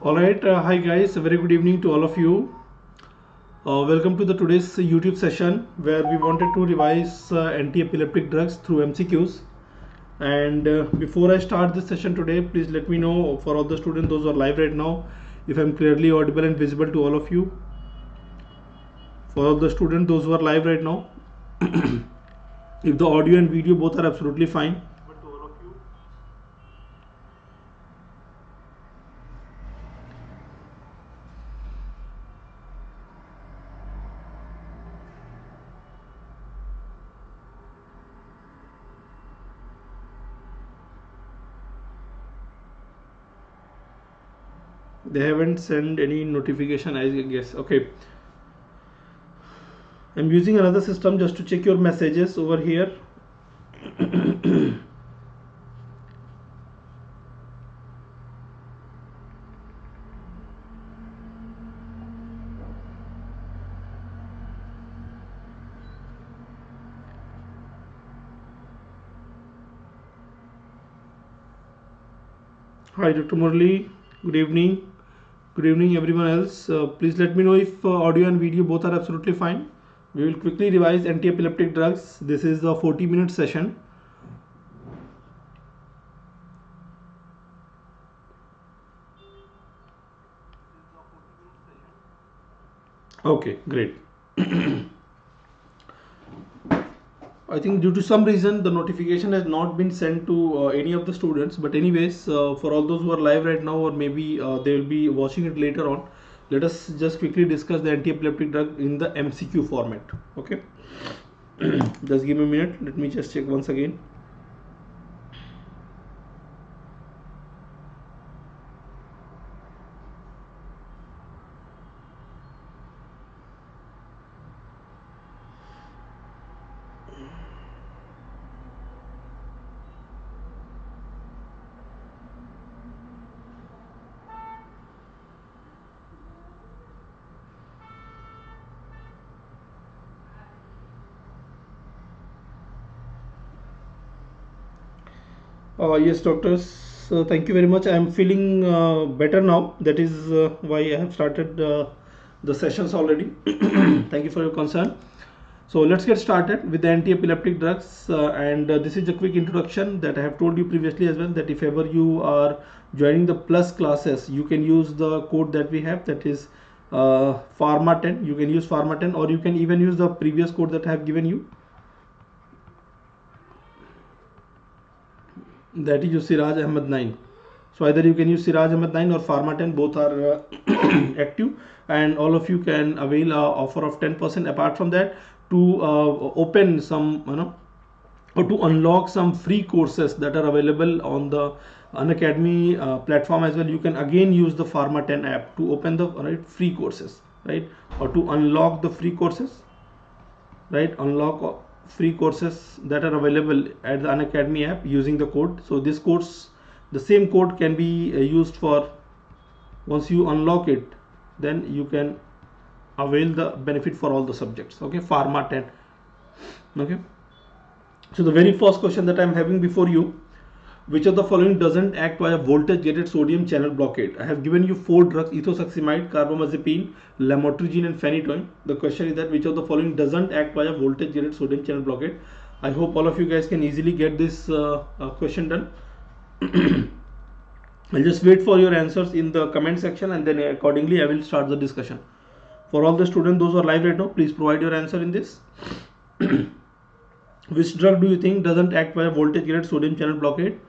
Alright, hi guys, a very good evening to all of you. Welcome to the today's YouTube session where we wanted to revise anti-epileptic drugs through MCQs. And before I start this session today, please let me know for all the students, those who are live right now, if I'm clearly audible and visible to all of you. For all the students, those who are live right now, if the audio and video both are absolutely fine. They haven't sent any notification, I guess. Okay, I'm using another system just to check your messages over here. Hi Dr. Murli, good evening. Good evening everyone else. Please let me know if audio and video both are absolutely fine. We will quickly revise anti-epileptic drugs. This is the 40-minute session. Okay, great. I think due to some reason the notification has not been sent to any of the students, but anyways, for all those who are live right now, or maybe they will be watching it later on, let us just quickly discuss the anti-epileptic drug in the MCQ format. Okay, just give me a minute, let me just check once again. Yes, doctors, thank you very much. I am feeling better now. That is why I have started the sessions already. Thank you for your concern. So let's get started with the anti-epileptic drugs, and this is a quick introduction that I have told you previously as well, that if ever you are joining the plus classes, you can use the code that we have, that is Pharma10. You can use Pharma10, or you can even use the previous code that I have given you. That is your Siraj Ahmad 9. So either you can use Siraj Ahmad 9 or Pharma10, both are active, and all of you can avail offer of 10%. Apart from that, to open some, or to unlock some free courses that are available on the Unacademy platform as well, you can again use the Pharma10 app to open the free courses, right, or to unlock the free courses, right, unlock free courses that are available at the Unacademy app using the code. So this course, the same code can be used for, once you unlock it, then you can avail the benefit for all the subjects. Okay, Pharma 10. Okay, so the very first question that I am having before you: which of the following doesn't act via voltage gated sodium channel blockade? I have given you 4 drugs: ethosuximide, carbamazepine, lamotrigine and phenytoin. The question is that which of the following doesn't act via voltage gated sodium channel blockade? I hope all of you guys can easily get this question done. I'll just wait for your answers in the comment section, and then accordingly I will start the discussion. For all the students, those who are live right now, please provide your answer in this. Which drug do you think doesn't act via voltage gated sodium channel blockade?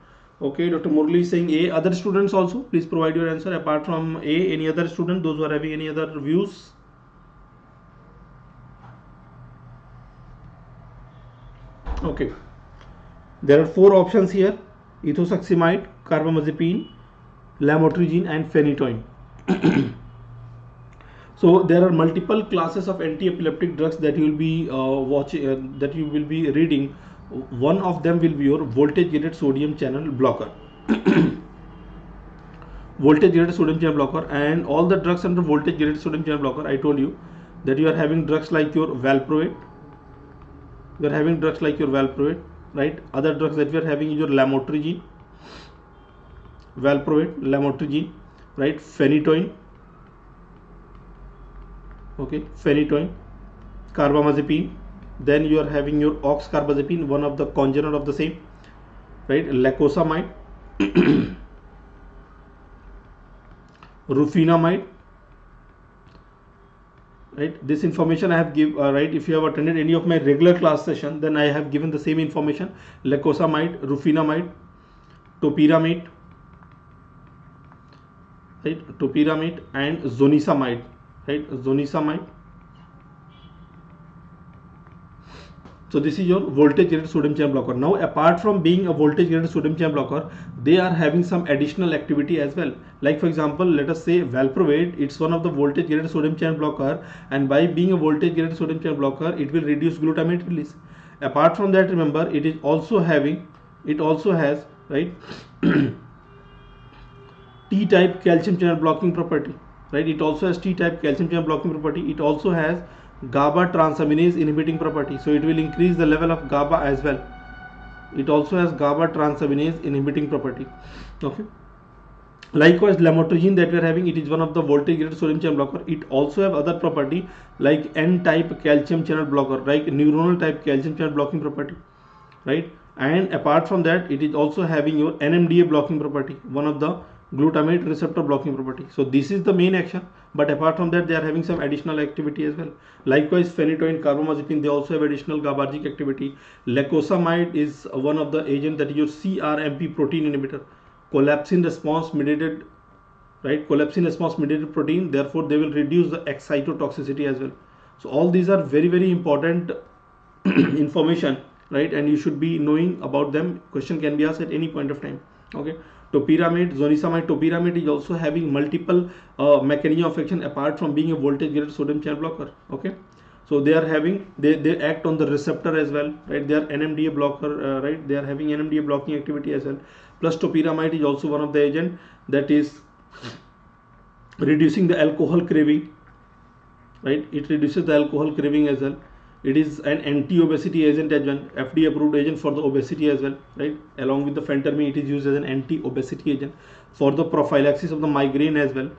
Okay, Dr. Murli is saying A. Other students also, please provide your answer. Apart from A, any other student, those who are having any other views? Okay, there are 4 options here: ethosuximide, carbamazepine, lamotrigine and phenytoin. So there are multiple classes of anti-epileptic drugs that you will be watching, that you will be reading. One of them will be your voltage gated sodium channel blocker. Voltage gated sodium channel blocker, and all the drugs under voltage gated sodium channel blocker, I told you that you are having drugs like your valproate. You are having drugs like your valproate, right? Other drugs that we are having is your lamotrigine, valproate, lamotrigine. right? Phenytoin, okay, Phenytoin, Carbamazepine. Then you are having your oxcarbazepine, one of the congener of the same, right? Lacosamide, rufinamide, right? This information I have give, right? If you have attended any of my regular class session, then I have given the same information: lacosamide, rufinamide, topiramate, right? Topiramate and zonisamide, right? Zonisamide. So this is your voltage gated sodium channel blocker. Now, apart from being a voltage gated sodium channel blocker, they are having some additional activity as well. Like for example, let us say valproate, it's one of the voltage gated sodium channel blocker, and by being a voltage gated sodium channel blocker, it will reduce glutamate release. Apart from that, remember, it is also having, it also has, right, T-type calcium channel blocking property, right? It also has T-type calcium channel blocking property. It also has GABA transaminase inhibiting property, so it will increase the level of GABA as well. It also has GABA transaminase inhibiting property, okay. Likewise, Lamotrigine that we are having, it is one of the voltage gated sodium channel blocker. It also have other property like N-type calcium channel blocker, right? Neuronal type calcium channel blocking property, right? And apart from that, it is also having your NMDA blocking property, one of the glutamate receptor blocking property. So this is the main action, but apart from that, they are having some additional activity as well. Likewise, Phenytoin, Carbamazepine, they also have additional GABAergic activity. Lacosamide is one of the agent that is your CRMP protein inhibitor, collapsin response mediated, right? Collapsin response mediated protein. Therefore, they will reduce the excitotoxicity as well. So all these are very, very important information, right? And you should be knowing about them. Question can be asked at any point of time, okay. Topiramate, zonisamide, topiramate is also having multiple mechanism of action apart from being a voltage gated sodium channel blocker, okay. So they are having, they act on the receptor as well, right? They are NMDA blocker, right? They are having NMDA blocking activity as well. Plus topiramate is also one of the agent that is reducing the alcohol craving, right? It reduces the alcohol craving as well. It is an anti-obesity agent as well, FDA approved agent for the obesity as well, right? Along with the phentermine, it is used as an anti-obesity agent for the prophylaxis of the migraine as well.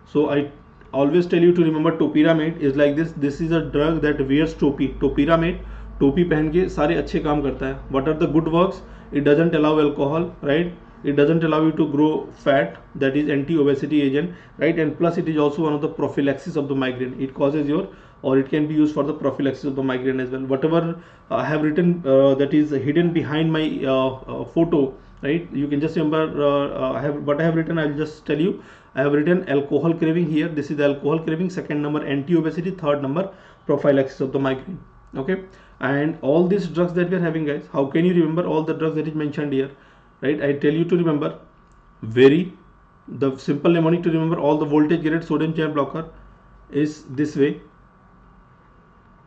So I always tell you to remember topiramate is like this. This is a drug that wears topi. Topiramate, topi पहन के सारे अच्छे काम करता है. What are the good works? It doesn't allow alcohol, right? It doesn't allow you to grow fat, that is anti-obesity agent, right? And plus it is also one of the prophylaxis of the migraine. It causes your, or it can be used for the prophylaxis of the migraine as well. Whatever I have written that is hidden behind my photo, right? You can just remember I have written. I'll just tell you. I have written alcohol craving here. This is the alcohol craving. Second number anti-obesity. Third number prophylaxis of the migraine. Okay. And all these drugs that we are having, guys, how can you remember all the drugs that is mentioned here, right? I tell you to remember the simple mnemonic to remember all the voltage gated sodium channel blocker is this way.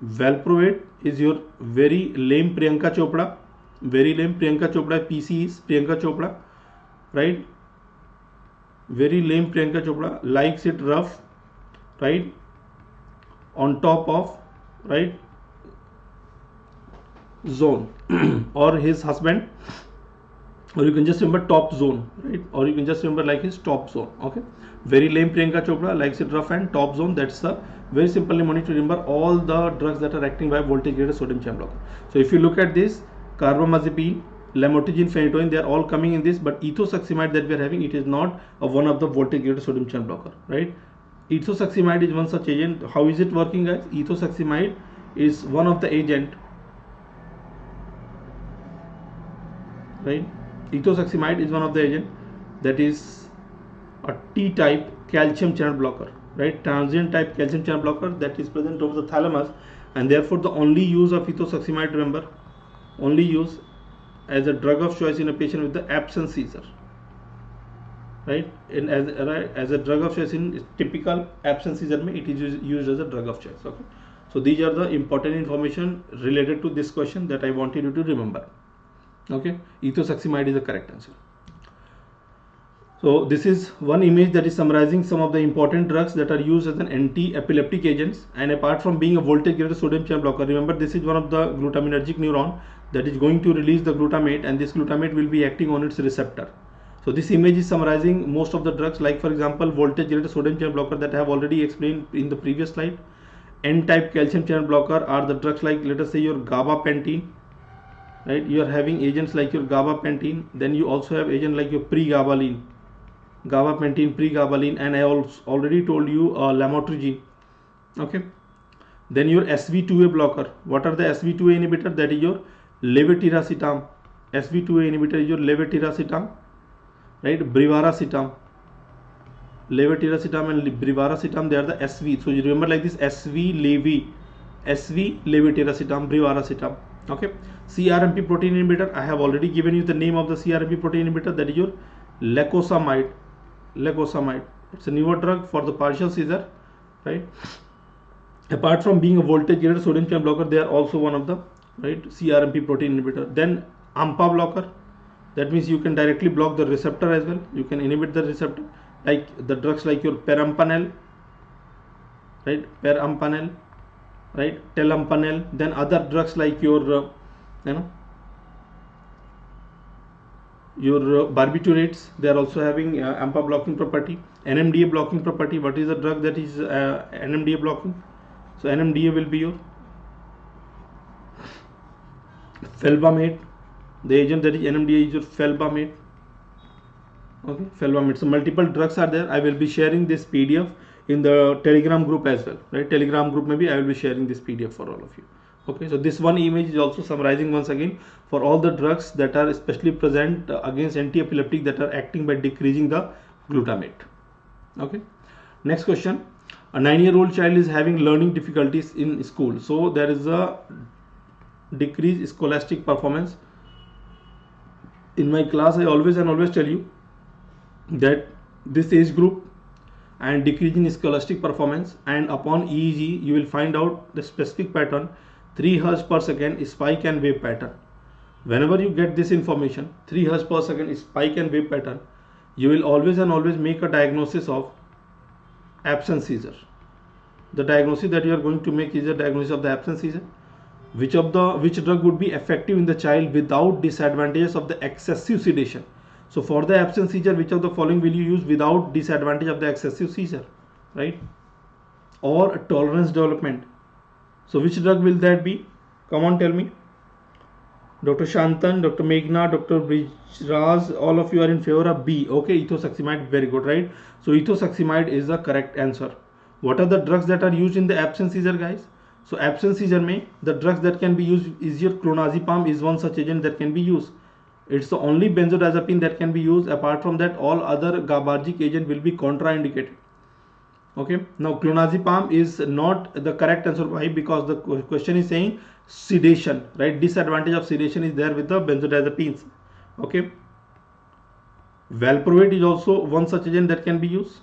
Valproate is your very lame Priyanka Chopra. Very lame Priyanka Chopra. PC is Priyanka Chopra, right? Very lame Priyanka Chopra likes it rough, right? On top of, right, zone or his husband, or you can just remember top zone, right? Or you can just remember like his top zone, okay? Very lame Priyanka Chopra likes it rough and top zone. That's the very simple mnemonic to remember all the drugs that are acting by voltage gated sodium channel blocker. So if you look at this, Carbamazepine, Lamotrigine, Phenytoin, they are all coming in this, but ethosuximide that we are having, it is not one of the voltage gated sodium channel blocker, right? Ethosuximide is one such agent. How is it working, guys? Ethosuximide is one of the agent, right? Ethosuximide is one of the agent that is a T-type calcium channel blocker, right? Transient type calcium channel blocker that is present over the thalamus, and therefore the only use of ethosuximide, remember, only use as a drug of choice in a patient with the absence seizure, right? And as a drug of choice in typical absence seizure, it is used as a drug of choice, okay? So these are the important information related to this question that I wanted you to remember, okay? Ethosuximide is the correct answer. So this is one image that is summarizing some of the important drugs that are used as an anti-epileptic agents. And apart from being a voltage gated sodium channel blocker, remember this is one of the glutaminergic neuron that is going to release the glutamate, and this glutamate will be acting on its receptor. So this image is summarizing most of the drugs, like for example voltage regulated sodium channel blocker that I have already explained in the previous slide. N-type calcium channel blocker are the drugs like, let us say, your gabapentin, right? You are having agents like your gabapentin, then you also have agent like your pregabalin, gabapentin, pregabalin, and I also already told you lamotrigine. Okay, then your SV2A blocker. What are the SV2A inhibitor? That is your levetiracetam. SV2A inhibitor is your levetiracetam, right? Brivaracetam, levetiracetam and brivaracetam, they are the SV. So you remember like this: SV levetiracetam, brivaracetam. Okay, CRMP protein inhibitor. I have already given you the name of the CRMP protein inhibitor. That is your lacosamide. Lacosamide. It's a newer drug for the partial seizure, right? Apart from being a voltage regulated sodium channel blocker, they are also one of the, right, CRMP protein inhibitor. Then AMPA blocker. That means you can directly block the receptor as well. You can inhibit the receptor, like the drugs like your perampanel, right? Perampanel, right? Telampanel. Then other drugs like your, your barbiturates. They are also having AMPA blocking property. NMDA blocking property. What is the drug that is NMDA blocking? So NMDA will be your felbamate. The agent that is NMDA is your felbamate. Okay, felbamate. So multiple drugs are there. I will be sharing this PDF in the Telegram group as well, right? Telegram group, maybe I will be sharing this PDF for all of you. Okay, so this one image is also summarizing once again for all the drugs that are especially present against anti-epileptic that are acting by decreasing the glutamate. Okay, next question. A 9-year-old child is having learning difficulties in school. So there is a decreased scholastic performance. In my class, I always tell you that this age group and decrease in scholastic performance, and upon EEG you will find out the specific pattern, 3 Hz per second spike and wave pattern. Whenever you get this information, 3 Hz per second spike and wave pattern, you will always make a diagnosis of absence seizure. The diagnosis that you are going to make is a diagnosis of the absence seizure. Which drug would be effective in the child without disadvantages of the excessive sedation? So for the absence seizure, which of the following will you use without disadvantage of the excessive seizure, right? Or tolerance development. So which drug will that be? Come on, tell me. Dr. Shantan, Dr. Meghna, Dr. Brijraj, all of you are in favor of B. Okay, ethosuximide, very good, right? So ethosuximide is the correct answer. What are the drugs that are used in the absence seizure, guys? So absence seizure mein, the drugs that can be used is your clonazepam is one such agent that can be used. It's the only benzodiazepine that can be used. Apart from that, all other GABAergic agent will be contraindicated. Okay, now clonazepam is not the correct answer. Why? Because the question is saying sedation, right? Disadvantage of sedation is there with the benzodiazepines. Okay, valproate is also one such agent that can be used.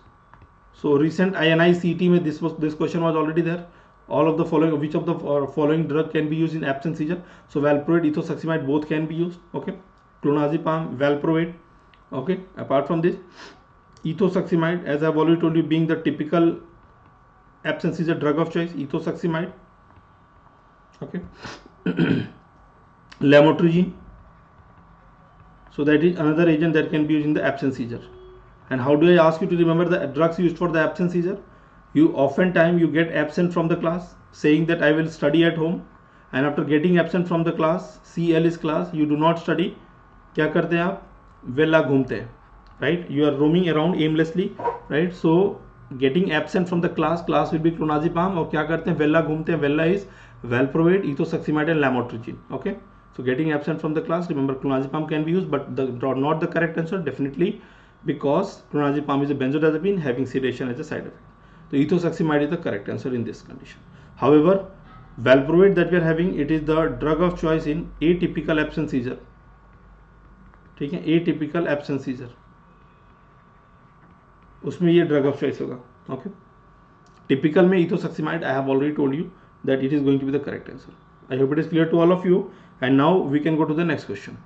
So recent INI-CET mein this question was already there. All of the following, which of the following drug can be used in absence seizure? So valproate, ethosuximide, both can be used. Okay, clonazepam, valproate. Okay, apart from this, ethosuximide, as I have already told you, being the typical absence seizure drug of choice, ethosuximide. Okay, lamotrigine. So that is another agent that can be used in the absence seizure. And how do I ask you to remember the drugs used for the absence seizure? You oftentimes you get absent from the class, saying that I will study at home, and after getting absent from the class, CL is class, you do not study. क्या करते हैं आप? वेला घूमते हैं, right? You are roaming around aimlessly, right? So getting absent from the class will be clonazepam, और क्या करते हैं? वेला घूमते हैं. Vella is valproate, ethosuximide and lamotrigine. Okay, so getting absent from the class, remember clonazepam can be used, but not the correct answer, definitely, because clonazepam is a benzodiazepine having sedation as a side effect. So ethosuximide is the correct answer in this condition. However, valproate that we are having, it is the drug of choice in atypical absence seizure. ठीक है, atypical absence seizure, उसमें ये drug of choice होगा. Okay, typical में ethosuximide, I have already told you that it is going to be the correct answer. I hope it is clear to all of you. And now we can go to the next question.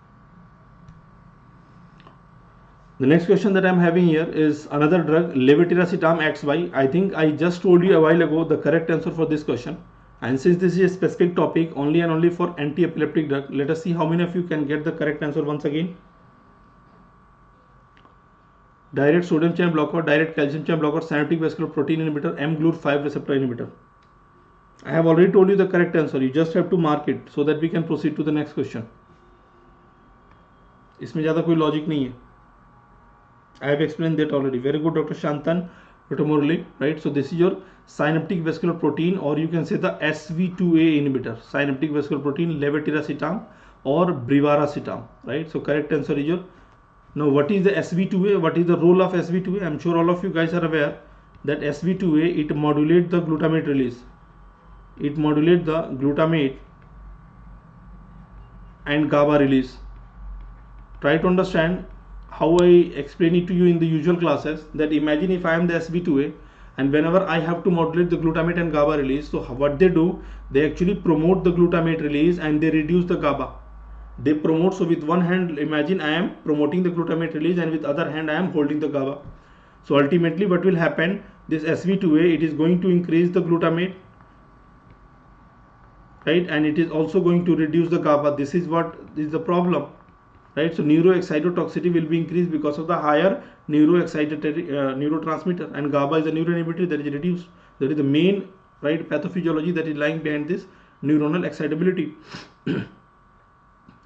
The next question that I am having here is another drug, Levetiracetam XY. I think I just told you a while ago the correct answer for this question. And since this is a specific topic only and only for anti-epileptic drug, let us see how many of you can get the correct answer once again. direct sodium channel blocker, direct calcium channel blocker, synaptic vascular protein inhibitor, mGlu5 receptor inhibitor. I have already told you the correct answer. You just have to mark it so that we can proceed to the next question. इसमें ज़्यादा कोई logic नहीं है. I have explained that already. Very good, Dr. Shantan, Dr. Murali. Right. So this is your synaptic vascular protein, or you can say the SV2A inhibitor. Synaptic vascular protein, Levetiracetam or Brivaracetam. Right. So correct answer is your. Now what is the SV2A? What is the role of SV2A? I'm sure all of you guys are aware that SV2A, it modulates the glutamate release. It modulates the glutamate and GABA release. Try to understand how I explain it to you in the usual classes, that imagine if I am the SV2A and whenever I have to modulate the glutamate and GABA release, so what they do, they actually promote the glutamate release and they reduce the GABA. They promote, so with one hand, imagine I am promoting the glutamate release and with other hand I am holding the GABA. So ultimately what will happen, this SV2A, it is going to increase the glutamate, right, and it is also going to reduce the GABA. This is what is the problem, right? So neuroexcitotoxicity will be increased because of the higher neurotransmitter, and GABA is a neuroinhibitor that is reduced. That is the main, right, pathophysiology that is lying behind this neuronal excitability.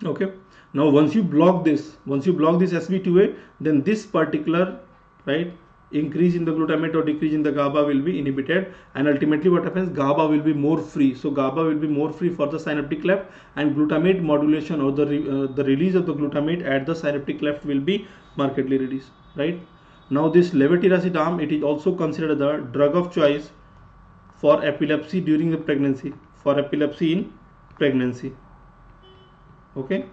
Okay, now once you block this SV2A, then this particular, right, increase in the glutamate or decrease in the GABA will be inhibited, and ultimately what happens, GABA will be more free. So GABA will be more free for the synaptic cleft, and glutamate modulation or the release of the glutamate at the synaptic cleft will be markedly reduced, right? Now this Levetiracetam, it is also considered the drug of choice for epilepsy during the pregnancy, for epilepsy in pregnancy. Okay,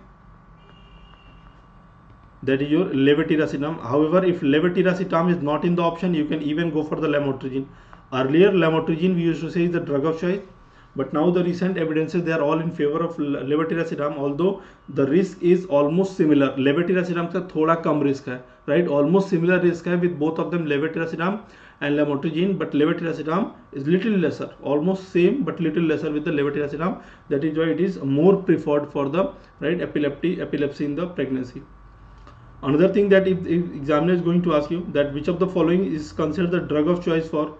that is your Levetiracetam. However, if Levetiracetam is not in the option, you can even go for the Lamotrigine. Earlier Lamotrigine we used to say is the drug of choice, but now the recent evidences, they are all in favor of Levetiracetam, although the risk is almost similar. Levetiracetam का थोड़ा कम risk है, right? Almost similar risk है with both of them, Levetiracetam and Lamotrigine, but Levetiracetam is little lesser, almost same but little lesser with the Levetiracetam. That is why it is more preferred for the, right, epilepsy in the pregnancy. Another thing that if examiner is going to ask you, that which of the following is considered the drug of choice for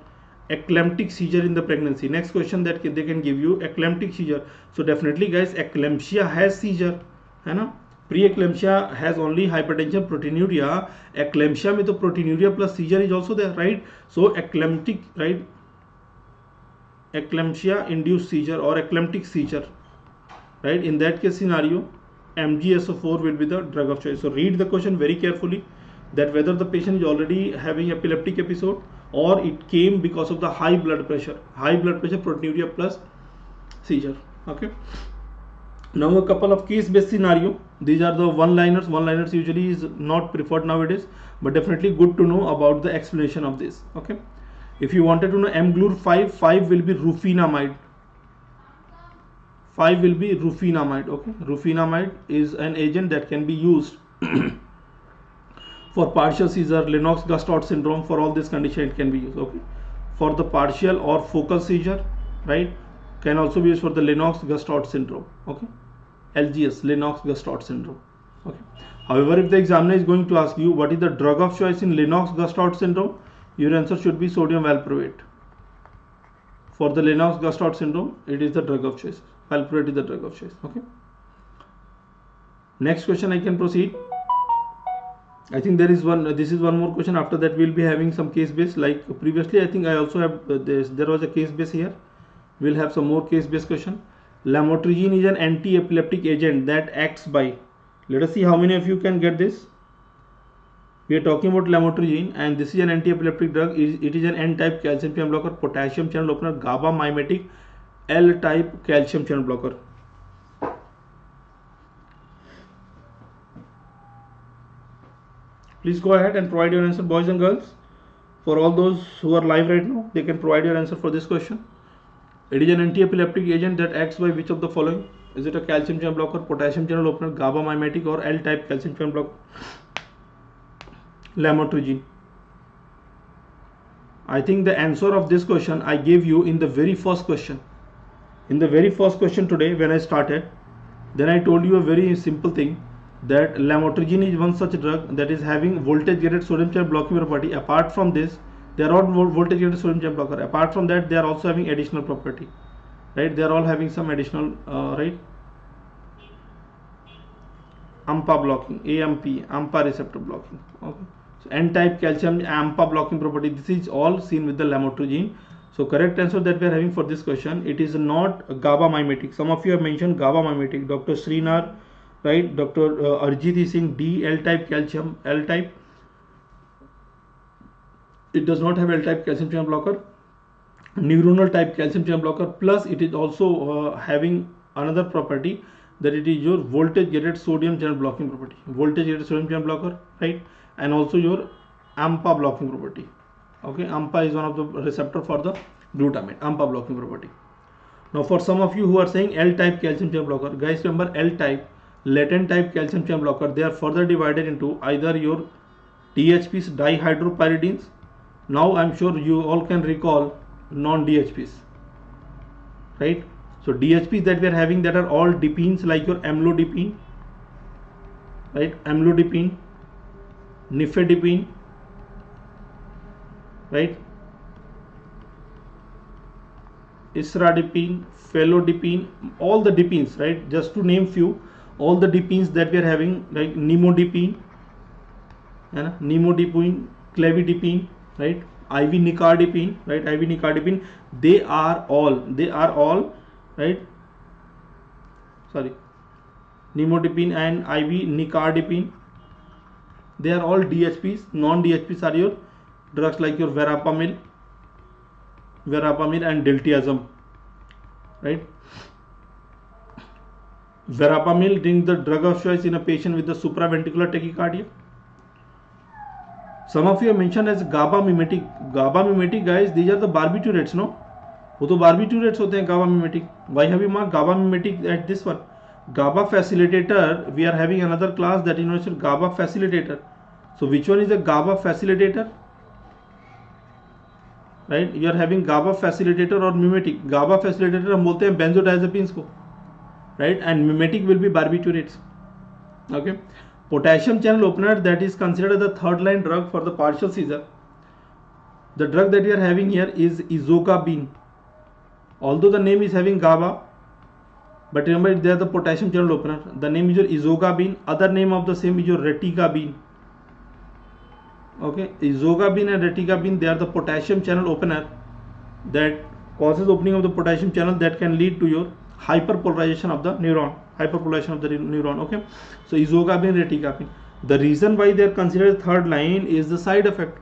eclamptic seizure in the pregnancy. Next question that they can give you, eclamptic seizure. So definitely guys, eclampsia has seizure, है ना? Pre-eclampsia has only hypertension, proteinuria. Eclampsia में तो proteinuria plus seizure is also there, right? So eclamptic, right? Eclampsia induced seizure or eclamptic seizure, right? In that case scenario, MgSO4 will be the drug of choice. So read the question very carefully, that whether the patient is already having epileptic episode or it came because of the high blood pressure, proteinuria plus seizure. Okay. Now a couple of case based scenario. These are the one-liners. One-liners usually is not preferred nowadays, but definitely good to know about the explanation of this. Okay. If you wanted to know mGlu5, 5 will be rufinamide. 5 will be rufinamide. Okay, rufinamide is an agent that can be used for partial seizure, Lennox-Gastaut syndrome. For all this condition it can be used. Okay, for the partial or focal seizure, right, can also be used for the Lennox-Gastaut syndrome. Okay, LGS, Lennox-Gastaut syndrome. Okay, however, if the examiner is going to ask you what is the drug of choice in Lennox-Gastaut syndrome, your answer should be sodium valproate. For the Lennox-Gastaut syndrome, it is the drug of choice. Valproate is the drug of choice. Okay. Next question, I can proceed. I think there is one. This is one more question. After that, we'll be having some case based. Like previously, I think I also have there was a case base here. We'll have some more case based question. Lamotrigine is an anti-epileptic agent that acts by. Let us see how many of you can get this. We are talking about Lamotrigine, and this is an anti-epileptic drug. It is an N-type calcium channel blocker, potassium channel opener, GABA mimetic, L-type calcium channel blocker. Please go ahead and provide your answer, boys and girls. For all those who are live right now, they can provide your answer for this question. It is an anti-epileptic agent that acts by which of the following? Is it a calcium channel blocker, potassium channel opener, GABA mimetic, or L-type calcium channel blocker? Lamotrigine. I think the answer of this question I gave you in the very first question. In the very first question today when I started, then I told you a very simple thing, that Lamotrigine is one such drug that is having voltage gated sodium channel blocking property. Apart from this, they are all voltage gated sodium channel blocker. Apart from that, they are also having additional property, right? They are all having some additional right, AMPA blocking, AMPA receptor blocking. Okay, so N-type calcium AMPA blocking property. This is all seen with the Lamotrigine. So correct answer that we are having for this question, it is not GABA mimetic. Some of you have mentioned GABA mimetic. Dr. Srinar, right? Dr. Arjit is saying D, L-type calcium, L-type. It does not have L-type calcium channel blocker. Neuronal type calcium channel blocker, plus it is also having another property, that it is your voltage gated sodium channel blocking property. Voltage gated sodium channel blocker, right? And also your AMPA blocking property. Okay, AMPA is one of the receptor for the glutamate, AMPA blocking property. Now for some of you who are saying L-type calcium channel blocker, guys, remember L-type, latent type calcium channel blocker, they are further divided into either your DHPs, dihydropyridines. Now I'm sure you all can recall non-DHPs, right? So DHPs that we are having, that are all dipines, like your amlodipine, right? Amlodipine, nifedipine, right? Isradipine, felodipine, all the dipines, right? Just to name few, all the dipines that we are having, like nimodipine, nimodipine, clevidipine, right? IV nicardipine, right? IV nicardipine, they are all, right? Sorry, nimodipine and IV nicardipine, they are all DHPs. Non-DHPs are your drugs like your verapamil and diltiazem, right? Verapamil being the drug of choice in a patient with the supraventricular tachycardia. Some of you have mentioned as GABA mimetic. GABA mimetic, guys, these are the barbiturates, no? वो तो barbiturates होते हैं GABA mimetic. Why have you marked GABA mimetic at this one? GABA facilitator, we are having another class that is GABA facilitator. So which one is the GABA facilitator? Right? You are having GABA facilitator or mimetic. GABA facilitator हम बोलते हैं benzodiazepines को, right? And mimetic will be barbiturates. Okay. Potassium channel opener, that is considered the third line drug for the partial seizure. The drug that we are having here is ezogabine. Although the name is having GABA, but remember they are the potassium channel opener. The name is your ezogabine. Other name of the same is your retigabine. Okay, ezogabine and retigabine, they are the potassium channel opener that causes opening of the potassium channel that can lead to your hyperpolarization of the neuron. Okay, so ezogabine, retigabine. The reason why they are considered third line is the side effect.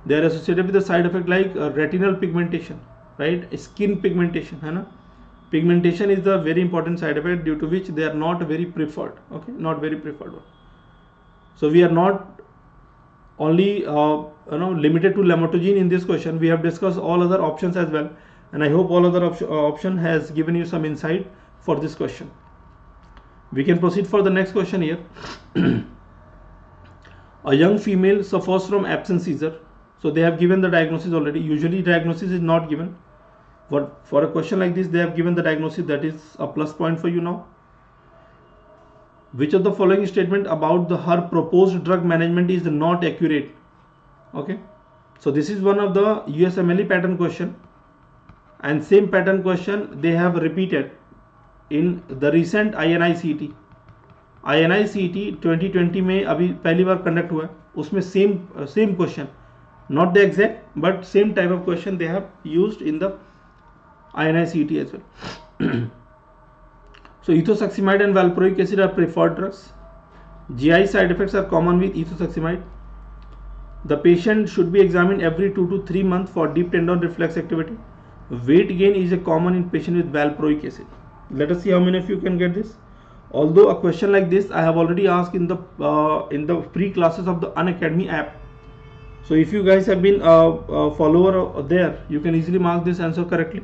They are associated with the side effect like retinal pigmentation, right? Skin pigmentation, है ना? Pigmentation is the very important side effect due to which they are not very preferred. Okay, not very preferred one. So we are not only limited to Lamotrigine in this question. We have discussed all other options as well, and I hope all other option has given you some insight for this question. We can proceed for the next question here. A young female suffers from absence seizure. So they have given the diagnosis already. Usually diagnosis is not given. For a question like this, they have given the diagnosis. That is a plus point for you now. Which of the following statement about her proposed drug management is not accurate? Okay. So this is one of the USMLE pattern question. And same pattern question they have repeated in the recent INI-CET. INI-CET 2020 में अभी पहली बार conduct हुआ है, उसमें same question, not the exact but same type of question they have used in the INI-CET as well. So ethosuximide and valproic acid are preferred drugs. GI side effects are common with ethosuximide. The patient should be examined every 2 to 3 months for deep tendon reflex activity. Weight gain is a common in patient with valproic acid. Let us see how many of you can get this. Although a question like this I have already asked in the free classes of the Unacademy app. So if you guys have been a follower there, you can easily mark this answer correctly.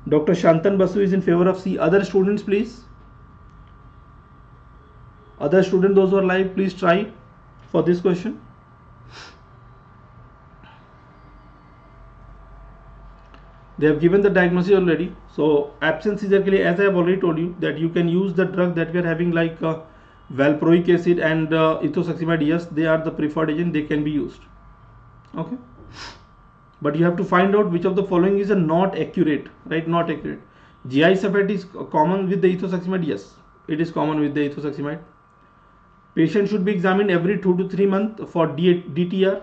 Dr. Shantan Basu is in favor of C. Other students, please. Other students, those who are live, please try for this question. They have given the diagnosis already. So absence seizure के लिए, as I have already told you, that you can use the drug that we are having like valproic acid and ethosuximide, yes, they are the preferred agent, they can be used. Okay, but you have to find out which of the following is a not accurate, right? Not accurate. GI sulfate is common with the ethosuximide, yes, it is common with the ethosuximide. Patient should be examined every 2 to 3 months for DTR.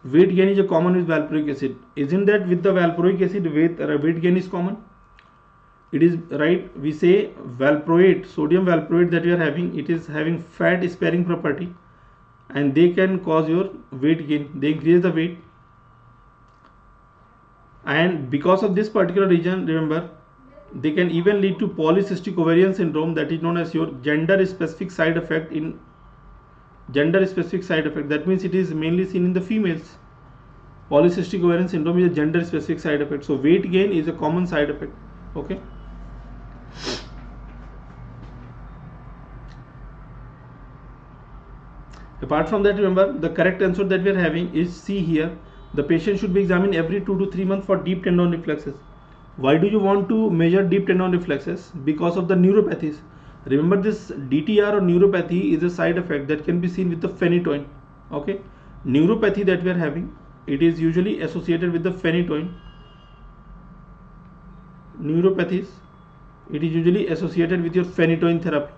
Weight gain is a common with valproic acid. Isn't that with the valproic acid weight gain is common? It is right. We say valproate, sodium valproate that we are having, it is having fat sparing property, and they can cause your weight gain. They increase the weight, and because of this particular reason, remember, they can even lead to polycystic ovarian syndrome, that is known as your gender specific side effect. In gender specific side effect, that means it is mainly seen in the females. Polycystic ovarian syndrome is a gender specific side effect, so weight gain is a common side effect. Okay, apart from that, remember, the correct answer that we are having is C here. The patient should be examined every 2 to 3 months for deep tendon reflexes. Why do you want to measure deep tendon reflexes? Because of the neuropathies. Remember, this DTR or neuropathy is a side effect that can be seen with the phenytoin. Okay, neuropathy that we are having, it is usually associated with the phenytoin. Neuropathies, it is usually associated with your phenytoin therapy,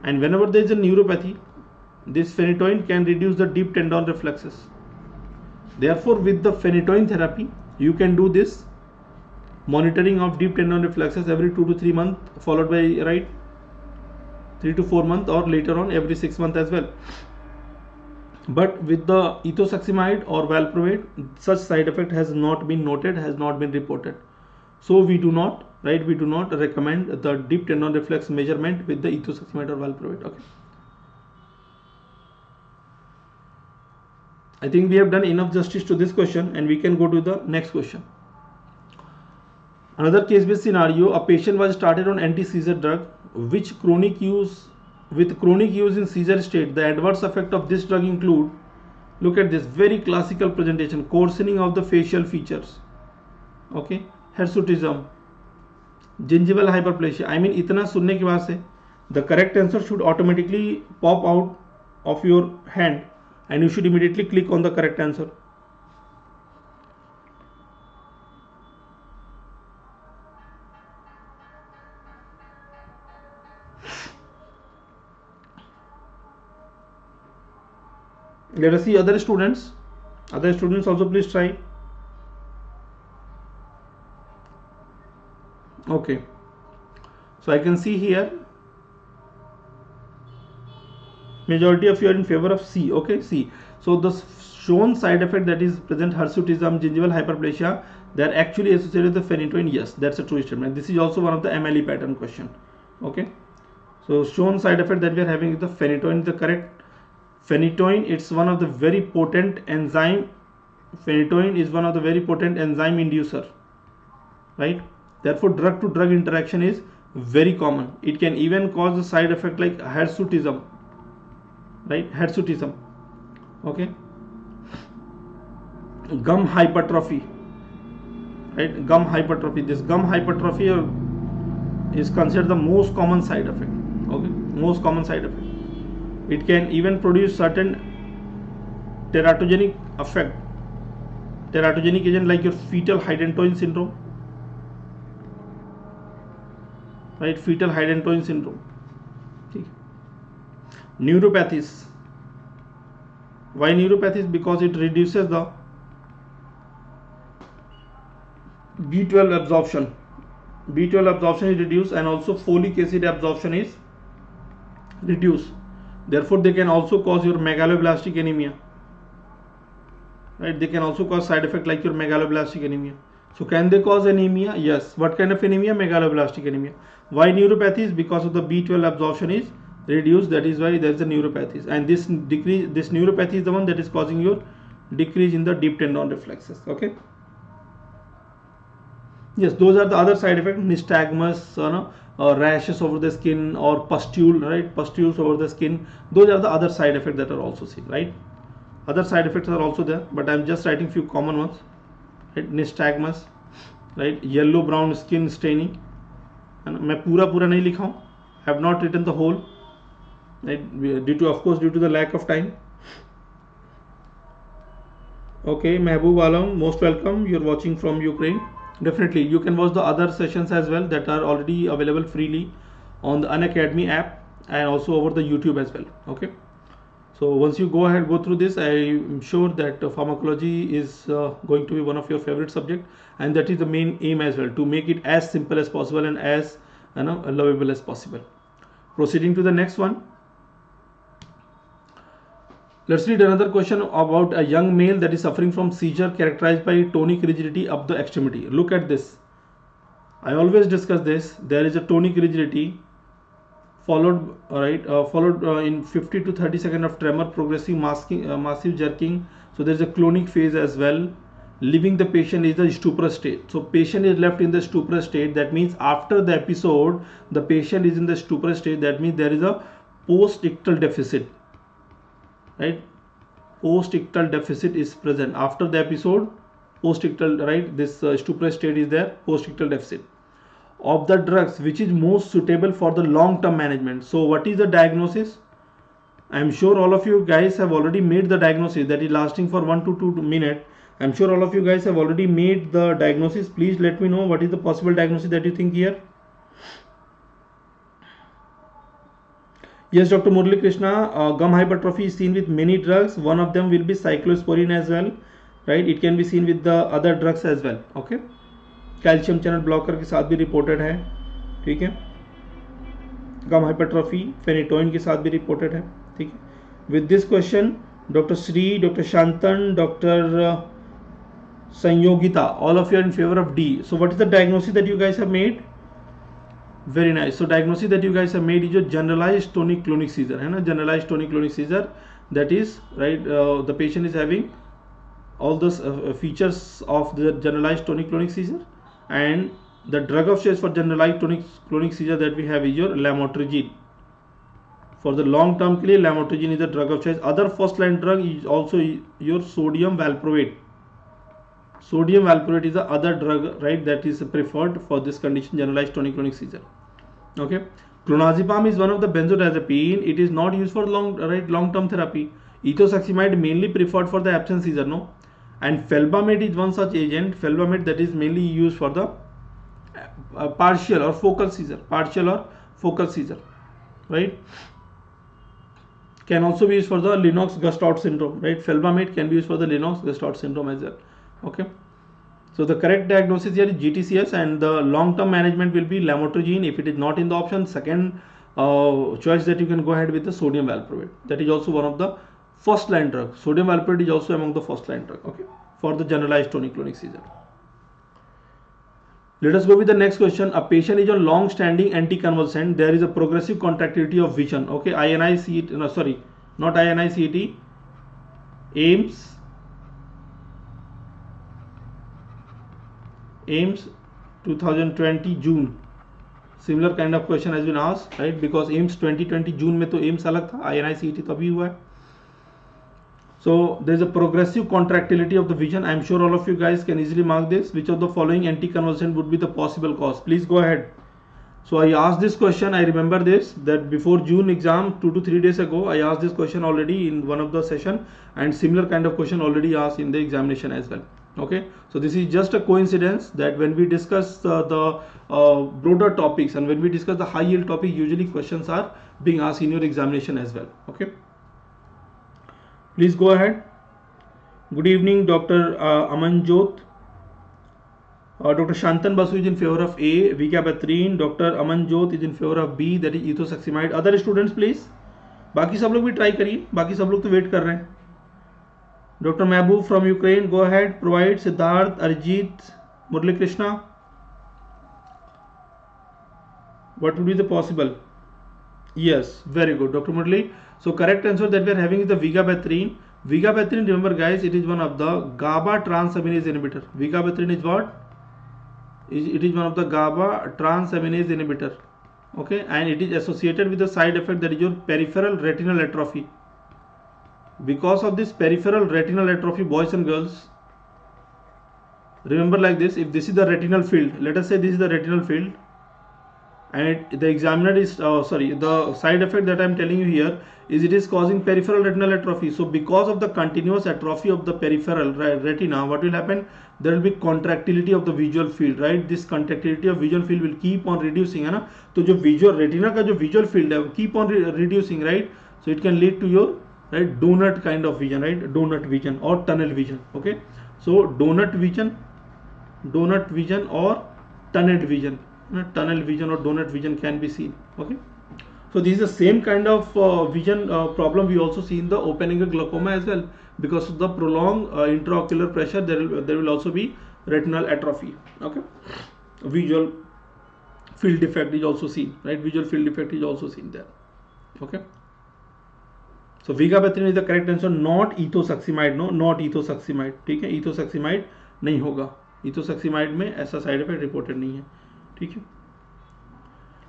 and whenever there is a neuropathy, this phenytoin can reduce the deep tendon reflexes. Therefore, with the phenytoin therapy, you can do this monitoring of deep tendon reflexes every 2 to 3 months, followed by, right, 3 to 4 months, or later on every 6 months as well. But with the ethosuximide or valproate, such side effect has not been noted, has not been reported. So we do not, right, we do not recommend the deep tendon reflex measurement with the ethosuximide or valproate. Okay, I think we have done enough justice to this question, and we can go to the next question. Another case-based scenario: a patient was started on anti-seizure drug with chronic use in seizure state. The adverse effect of this drug include, look at this very classical presentation, coarsening of the facial features, okay, hirsutism, gingival hyperplasia. I mean, इतना सुनने के बाद से the correct answer should automatically pop out of your hand, and you should immediately click on the correct answer. Let us see other students. Other students also please try. Okay, so I can see here majority of you are in favor of C. Okay, C. So the shown side effect that is present, hirsutism, gingival hyperplasia, they are actually associated with the phenytoin. Yes, that's a true statement. This is also one of the MLE pattern question. Okay, so shown side effect that we are having is the phenytoin. The correct phenytoin, it's one of the very potent enzyme. Phenytoin is one of the very potent enzyme inducer, right? Therefore, drug to drug interaction is very common. It can even cause a side effect like hirsutism, right? Hirsutism. Okay, gum hypertrophy, right? Gum hypertrophy. This gum hypertrophy is considered the most common side effect. Okay, most common side effect. It can even produce certain teratogenic effect, teratogenic agent like your fetal Phenytoin syndrome, right? Fetal Phenytoin syndrome. Okay. Neuropathies. Why neuropathies? Because it reduces the B12 absorption. B12 absorption is reduced, and also folic acid absorption is reduced. Therefore, they can also cause your megaloblastic anemia, right? They can also cause side effect like your megaloblastic anemia. So can they cause anemia? Yes. What kind of anemia? Megaloblastic anemia. Why neuropathies? Because of the B12 absorption is reduced. That is why there is a neuropathies, and this neuropathy is the one that is causing your decrease in the deep tendon reflexes. Okay. Yes, those are the other side effects: nystagmus, rashes over the skin, or pustule, right? Pustules over the skin. Those are the other side effects that are also seen, right? Other side effects are also there, but I'm just writing few common ones, right? Nystagmus, right? Yellow brown skin staining. मैं पूरा नहीं लिखा हूँ. I have not written the whole. right? Due to, of course, due to the lack of time. Okay, Mehboob Alam, most welcome. You're watching from Ukraine. Definitely, you can watch the other sessions as well that are already available freely on the Unacademy app and also over the YouTube as well. Okay. So once you go ahead, go through this, I am sure that pharmacology is going to be one of your favorite subject, and that is the main aim as well, to make it as simple as possible and as lovable as possible. Proceeding to the next one. Let's read another question about a young male that is suffering from seizure characterized by tonic rigidity up the extremity. Look at this. I always discuss this. There is a tonic rigidity followed in 50 to 30 seconds of tremor, progressive massive jerking. So there is a clonic phase as well. Leaving the patient is the stupor state. So patient is left in the stupor state. That means after the episode, the patient is in the stupor state. That means there is a post-ictal deficit. Right, post-ictal deficit is present after the episode. Post-ictal, right, this stupor state is there, post-ictal deficit. Of the drugs, which is most suitable for the long-term management? So what is the diagnosis? I am sure all of you guys have already made the diagnosis, that is lasting for 1 to 2 minutes. I am sure all of you guys have already made the diagnosis. Please let me know what is the possible diagnosis that you think here. Yes, Dr. Murali Krishna, gum hypertrophy is seen with many drugs. One of them will be cyclosporine as well, right? It can be seen with the other drugs as well. Okay, calcium channel blocker के साथ भी reported है, ठीक है. गम hypertrophy phenytoin के साथ भी reported है, ठीक है. With this question doctor Shri, doctor Shantan, doctor Sanyogita, all of you are in favor of D. So what is the diagnosis that you guys have made? Very nice. So diagnosis that you guys have made is your generalized tonic-clonic seizure, है ना, generalized tonic-clonic seizure. That is right. The patient is having all those features of the generalized tonic-clonic seizure, and the drug of choice for generalized tonic-clonic seizure that we have is your Lamotrigine. For the long term के लिए Lamotrigine is the drug of choice. Other first line drug is also your sodium valproate. Sodium valproate is the other drug, right, that is preferred for this condition, generalized tonic-clonic seizure. Okay, clonazepam is one of the benzodiazepine. It is not used for long-term therapy. Ethosuximide mainly preferred for the absence seizure, no, and felbamate is one such agent. Felbamate that is mainly used for the partial or focal seizure, right. Can also be used for the Lennox-Gastaut syndrome, right. Felbamate can be used for the Lennox-Gastaut syndrome as well. Okay, so the correct diagnosis here is GTCS, and the long-term management will be Lamotrigine. If it is not in the option, second choice that you can go ahead with the sodium valproate. That is also one of the first line drug. Sodium valproate is also among the first line drug. Okay, for the generalized tonic-clonic seizure. Let us go with the next question. A patient is on long-standing anticonvulsant. There is a progressive contractility of vision. Okay, INI-CET, no, sorry, not INI-CET, AIIMS 2020 June. Similar kind of question has been asked, right? Because AIIMS 2020 June में तो AIIMS अलग था, INI-CET तो अभी हुआ है. So there is a progressive contractility of the vision. I am sure all of you guys can easily mark this. Which of the following anticonvulsant would be the possible cause? Please go ahead. So I asked this question. I remember this, that before June exam 2 to 3 days ago, I asked this question already in one of the session, and similar kind of question already asked in the examination as well. Okay, so this is just a coincidence that when we discuss the broader topics and when we discuss the high yield topic, usually questions are being asked in your examination as well. Okay, please go ahead. Good evening, Dr. Amanjot. Dr. Shantan Basu is in favor of A, Vigabatrin. Dr. Amanjot is in favor of B, that is ethosuximide. Other students please. बाकी सब लोग भी try करिए, बाकी सब लोग तो wait कर रहे हैं. Dr. Mehboob from Ukraine, go ahead, provide. Siddharth, Arjit, Murali Krishna. What would be the possible? Yes, very good, Dr. Murali. So correct answer that we are having is the Vigabatrin. Vigabatrin, remember guys, it is one of the GABA transaminase inhibitor. Vigabatrin is what? It is one of the GABA transaminase inhibitor. Okay, and it is associated with the side effect that is your peripheral retinal atrophy. Because of this peripheral retinal atrophy, boys and girls, remember like this, if this is the retinal field, let us say this is the retinal field, and the examiner is sorry, the side effect that I am telling you here is it is causing peripheral retinal atrophy. So because of the continuous atrophy of the peripheral retina, what will happen, there will be contractility of the visual field, right? This contractility of visual field will keep on reducing, है ना? तो जो visual retina का जो visual field है keep on reducing, right? So it can lead to your right donut kind of vision, right? Donut vision or tunnel vision. Okay, so donut vision or tunnel vision, tunnel vision or donut vision can be seen. Okay, so this is the same kind of vision problem we also see in the open angle glaucoma as well. Because of the prolonged intraocular pressure, there will also be retinal atrophy. Okay, visual field defect is also seen, right? Visual field defect is also seen there. Okay, so Vigabatrin is the correct answer, not ethosuximide. No, not ethosuximide. ठीक है, ethosuximide नहीं होगा. ethosuximide में ऐसा side effect reported नहीं है. ठीक है.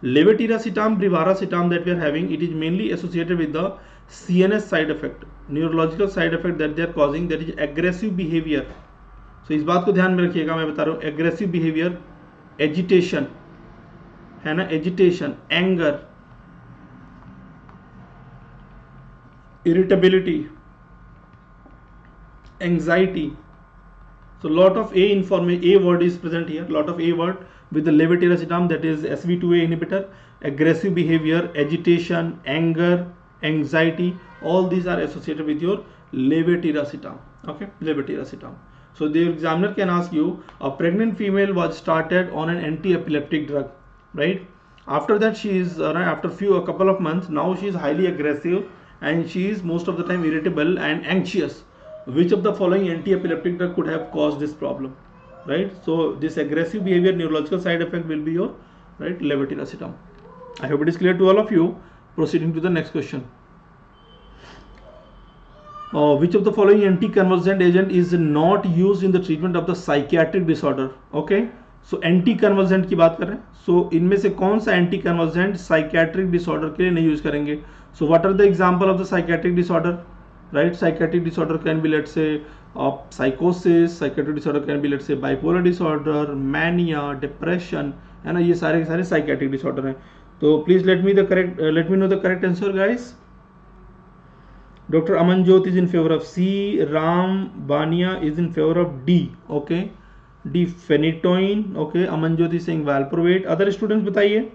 Levetiracetam, brivaracetam that we are having, it is mainly associated with the CNS side effect, neurological side effect that they are causing, that is aggressive behavior. So इस बात को ध्यान में रखिएगा, मैं बता रहा हूँ, aggressive behavior, agitation, है ना, agitation, anger, irritability, anxiety. So lot of A word is present here, lot of A word with the levetiracetam, that is SV2A inhibitor. Aggressive behavior, agitation, anger, anxiety, all these are associated with your levetiracetam. Okay, levetiracetam. So the examiner can ask you, a pregnant female was started on an anti-epileptic drug, right? After that she is after a couple of months, now she is highly aggressive and she is most of the time irritable and anxious. Which of the following anti-epileptic drug could have caused this problem, right? So this aggressive behavior, neurological side effect will be your right levetiracetam. I hope it is clear to all of you. Proceeding to the next question. Which of the following anticonvulsant agent is not used in the treatment of the psychiatric disorder? Okay, so anticonvulsant की बात कर रहे हैं. So इनमें से कौन सा anticonvulsant psychiatric disorder के लिए नहीं यूज करेंगे? So what are the example of the psychiatric disorder? Right, psychiatric disorder can be, let's say, psychosis. Psychiatric disorder can be, let's say, bipolar disorder, mania, depression, and ये सारे psychiatric disorder हैं. So please let me know the correct answer, guys. Dr. Amanjot is in favor of C. Ram Bania is in favor of D. Okay, D, Phenytoin. Okay, Amanjot is saying valproate. Other students बताइए.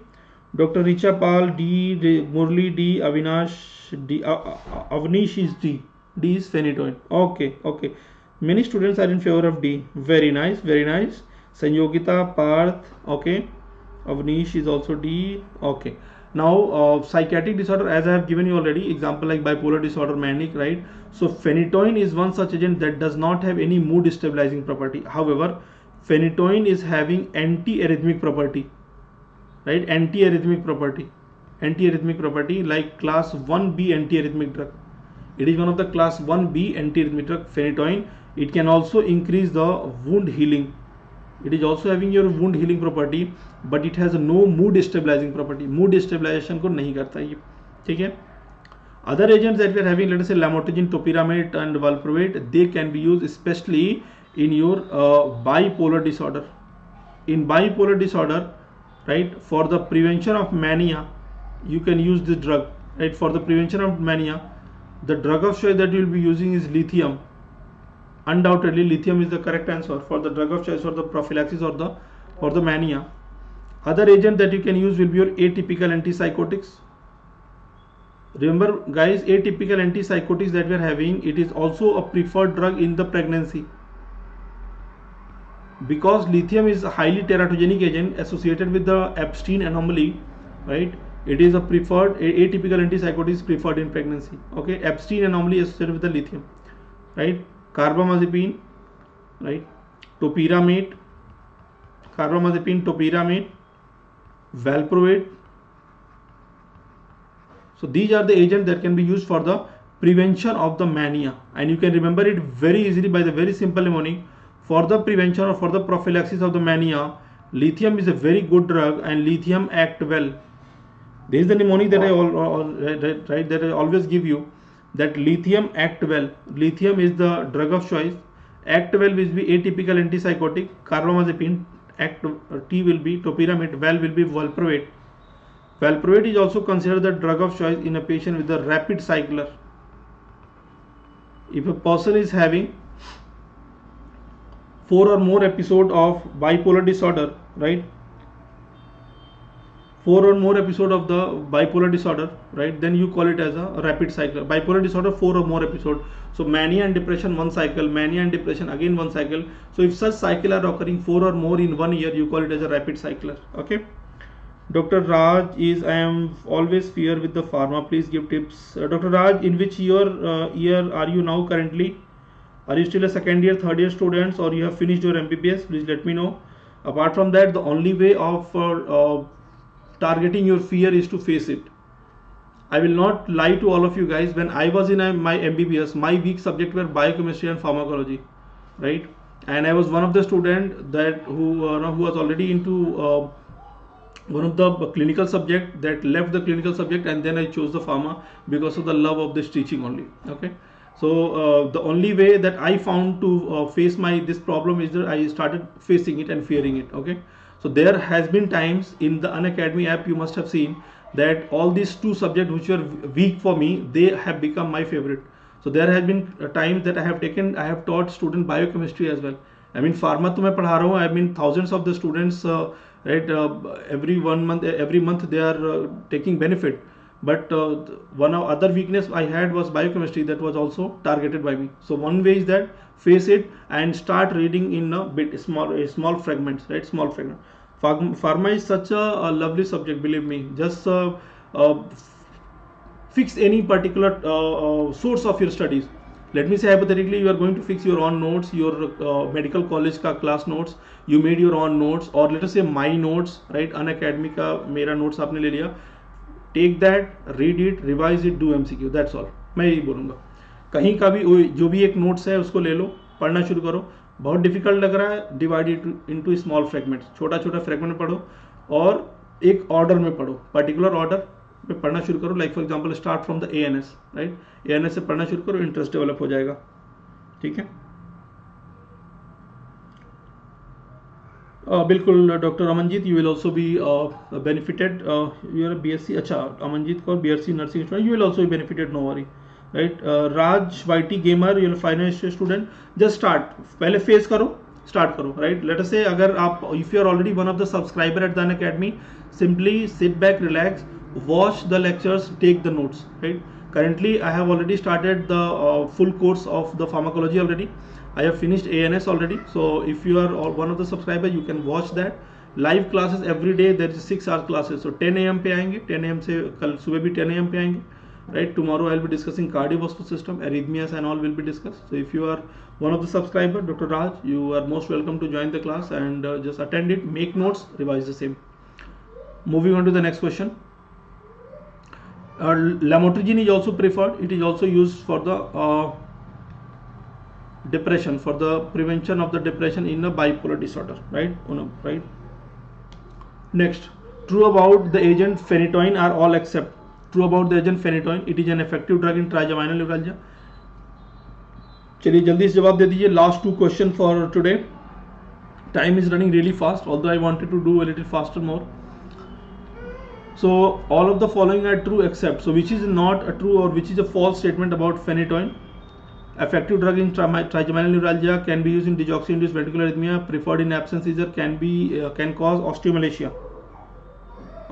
Dr. Richa Pal D, Murli D, Avinash D, Avnish is D. D is Phenytoin. Okay, okay. Many students are in favor of D. Very nice, very nice. Sanyogita, Parth. Okay. Avnish is also D. Okay. Now psychiatric disorder, as I have given you already, example like bipolar disorder, manic, right? So Phenytoin is one such agent that does not have any mood stabilizing property. However, Phenytoin is having anti-arrhythmic property. Right, anti-arrhythmic property like class 1B anti-arrhythmic drug. It is one of the class 1B anti-arrhythmic drug, Phenytoin. It can also increase the wound healing. It is also having your wound healing property, but it has no mood stabilizing property. Mood stabilization को नहीं करता ये, ठीक है? Other agents that we are having, let us say Lamotrigine, topiramate and valproate, they can be used especially in your bipolar disorder. In bipolar disorder, right, for the prevention of mania, you can use this drug. Right, for the prevention of mania, the drug of choice that you will be using is lithium. Undoubtedly, lithium is the correct answer for the drug of choice for the prophylaxis or the mania. Other agent that you can use will be your atypical antipsychotics. Remember, guys, atypical antipsychotics that we are having, it is also a preferred drug in the pregnancy. Because lithium is a highly teratogenic agent associated with the Epstein anomaly, right? It is a preferred atypical antipsychotic is preferred in pregnancy. Okay, Epstein anomaly associated with the lithium, right? Carbamazepine, right? Topiramate, valproate. So these are the agents that can be used for the prevention of the mania, and you can remember it very easily by the very simple mnemonic. For the prevention or for the prophylaxis of the mania, lithium is a very good drug and lithium act well. This is the mnemonic that I always give you, that lithium act well. Lithium is the drug of choice. Act well will be atypical antipsychotic. Carbamazepine, act T will be topiramate, well will be valproate. Valproate is also considered the drug of choice in a patient with a rapid cycler. If a person is having 4 or more episode of bipolar disorder, right? 4 or more episode of the bipolar disorder, right? Then you call it as a rapid cycle. Bipolar disorder, 4 or more episode. So mania and depression, 1 cycle. Mania and depression, again 1 cycle. So if such cycle are occurring 4 or more in 1 year, you call it as a rapid cycler. Okay. Dr. Raj is, I am always fear with the pharma. Please give tips. Dr. Raj, in which year are you now currently? Are you still a second year, third year students, or you have finished your MBBS? Please let me know. Apart from that, the only way of targeting your fear is to face it. I will not lie to all of you guys. When I was in my MBBS, my weak subject were biochemistry and pharmacology, right? And I was one of the student that who was already into one of the clinical subject that left the clinical subject, and then I chose the pharma because of the love of this teaching only. Okay. So the only way that I found to face this problem is that I started facing it and fearing it. Okay. So there has been times in the Unacademy app, you must have seen that all these 2 subjects which were weak for me, they have become my favorite. So there has been times that I have taught student biochemistry as well. I mean pharma to main padha raha hu. I mean thousands of the students right, every month they are taking benefit. But one other weakness I had was biochemistry, that was also targeted by me. So one way is that face it and start reading in a bit small fragments, right? Small fragment. Pharma is such a lovely subject, believe me. Just fix any particular source of your studies. Let me say hypothetically, you are going to fix your own notes, your medical college ka class notes. You made your own notes, or let us say my notes, right? Unacademy ka mera notes आपने ले लिया. Take that, read it, revise it, do MCQ. That's all. मैं यही बोलूँगा. कहीं का भी जो भी एक नोट्स है उसको ले लो, पढ़ना शुरू करो. बहुत डिफिकल्ट लग रहा है, divide it into small fragments. छोटा छोटा फ्रेगमेंट पढ़ो और एक ऑर्डर में पढ़ो, पर्टिकुलर ऑर्डर में पढ़ना शुरू करो. Like for example start from the ANS, right? ANS से पढ़ना शुरू करो, इंटरेस्ट डेवलप हो जाएगा. ठीक है. बिल्कुल doctor Amanjeet, you will also be benefited. You are BSc. अच्छा, Amanjeet Kaur BSc nursing student, you will also be benefited, no worry, right? Raj YT gamer, you will finance student. Just start, पहले फेस करो, start करो, right? Let us say अगर आप, if you are already one of the subscriber at the Unacademy, simply sit back, relax, watch the lectures, take the notes, right? Currently I have already started the full course of the pharmacology already. I have finished ANS already. So if you are one of the subscribers, you can watch that live classes every day. There is 6 hour classes. So 10 AM पे आएंगे, 10 AM से कल सुबह भी 10 AM पे आएंगे, right? Tomorrow I will be discussing cardiovascular system, arrhythmias and all will be discussed. So if you are one of the subscriber, Dr. Raj, you are most welcome to join the class and just attend it, make notes, revise the same. Moving on to the next question. Lamotrigine is also preferred. It is also used for the depression, for the prevention of the depression in a bipolar disorder, right? Right. Next, true about the agent Phenytoin are all except. True about the agent Phenytoin, it is an effective drug in trigeminal neuralgia. चलिए जल्दी से जवाब दे दीजिए. Last 2 question for today. Time is running really fast, although I wanted to do a little faster more. So all of the following are true except. So which is not a true or which is a false statement about Phenytoin? Effective drug in trigeminal neuralgia, can be used in deoxy-induced ventricular arrhythmia, preferred in absence seizure, can cause osteomalacia.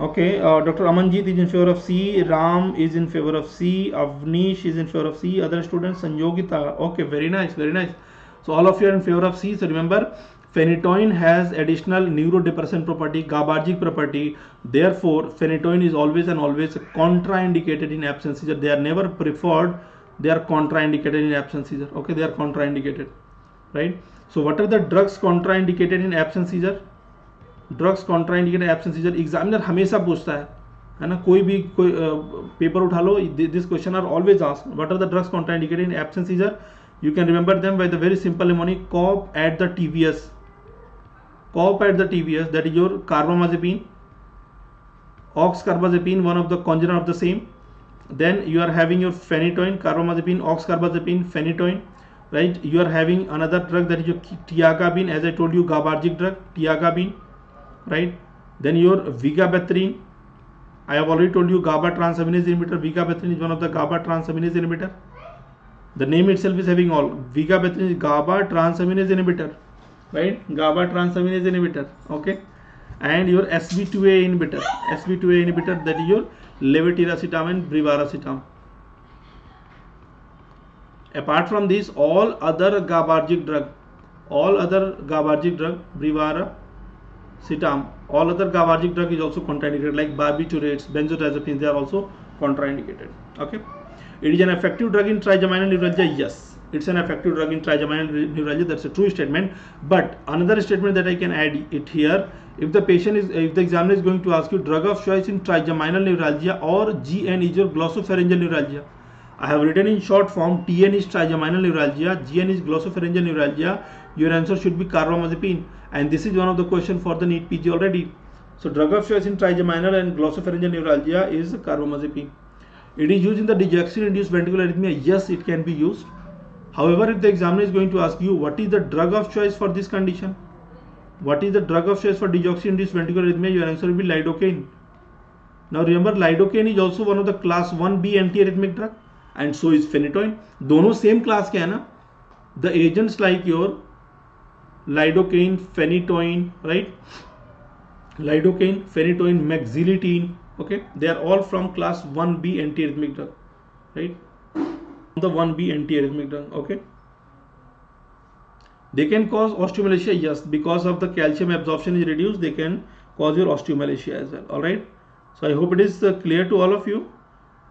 Okay, Dr. Amanjit is in favor of C, Ram is in favor of C, Avnish is in favor of C, other students Sanjogita. Okay, very nice, very nice. So all of you are in favor of C. So remember, Phenytoin has additional neurodepressant property, GABAergic property. Therefore, Phenytoin is always and always contraindicated in absence seizure. They are never preferred. They are contraindicated in absence seizure. Okay, they are contraindicated, right? So what are the drugs contraindicated in absence seizure? Drugs contraindicated in absence seizure. Examiner हमेशा पूछता है ना, कोई भी paper उठा लो, this question are always asked. What are the drugs contraindicated in absence seizure? You can remember them by the very simple mnemonic COP at the TVS. COP at the TVS, that is your carbamazepine, oxcarbazepine, one of the congener of the same. Then you are having your Phenytoin, carbamazepine, oxcarbazepine, Phenytoin, right? You are having another drug that is your tiagabine, as I told you, GABAergic drug, tiagabine, right? Then your Vigabatrin, I have already told you GABA transaminase inhibitor. Vigabatrin is one of the GABA transaminase inhibitor. The name itself is having all. Vigabatrin is GABA transaminase inhibitor, right? GABA transaminase inhibitor, okay. And your SB2A inhibitor, SB2A inhibitor, that is your Levetiracetam and Brivaracetam. Apart from this, all other GABAergic drug, Brivaracetam, all other GABAergic drug is also contraindicated, like barbiturates, benzodiazepines, they are also contraindicated, okay. It is an effective drug in trigeminal neuralgia. Yes, it's an effective drug in trigeminal neuralgia. That's a true statement. But another statement that I can add it here: if the examiner is going to ask you drug of choice in trigeminal neuralgia or GN is your glossopharyngeal neuralgia. I have written in short form: TN is trigeminal neuralgia, GN is glossopharyngeal neuralgia. Your answer should be carbamazepine, and this is one of the questions for the NEET PG already. So drug of choice in trigeminal and glossopharyngeal neuralgia is carbamazepine. It is used in the digoxin-induced ventricular arrhythmia. Yes, it can be used. However, if the examiner is going to ask you what is the drug of choice for this condition, what is the drug of choice for digoxin-induced ventricular arrhythmia, your answer will be lidocaine. Now remember, lidocaine is also one of the class 1B antiarrhythmic drug, and so is phenytoin. दोनों same class के है ना. The agents like your lidocaine, phenytoin, right? Lidocaine, phenytoin, maxilitine. Okay, they are all from class 1B antiarrhythmic drug, right? The 1B antiarrhythmic drug, okay. They can cause osteomalacia, yes, because of the calcium absorption is reduced. They can cause your osteomalacia as well. All right. So I hope it is clear to all of you